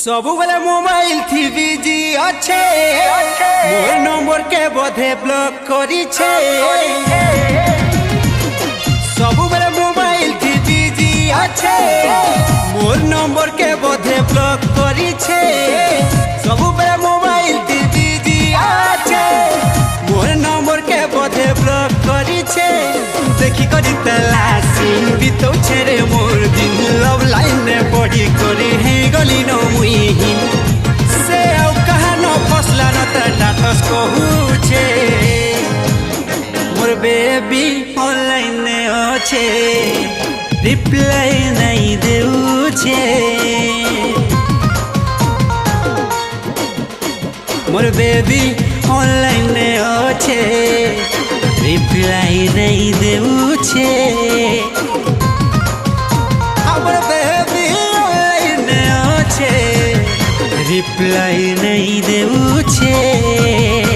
सबुबले mobile थी busy अच्छे मोर number के बोधे ब्लॉक करी छे। सबुबले मोबाइल थी बिजी अच्छे मोर नंबर के बोधे ब्लॉक करी छे। सबुबले मोबाइल थी बिजी अच्छे मोर नंबर के बोधे ब्लॉक करी छे। देखी करी तलाशी बितो छेरे मोर दिन लव लाइन ने बड़ी करे हे गली न मुहिन से औ कहा न फसला न त डाटस कहू छे। मोर बेबी ऑनलाइन ने अच्छे रिप्लाई नहीं देउ छे। मोर बेबी ऑनलाइन ने अच्छे रिप्लाई नहीं देउ छे। हमर बेबी ऑनलाइन ने अच्छे रिप्लाई नहीं देउ छे।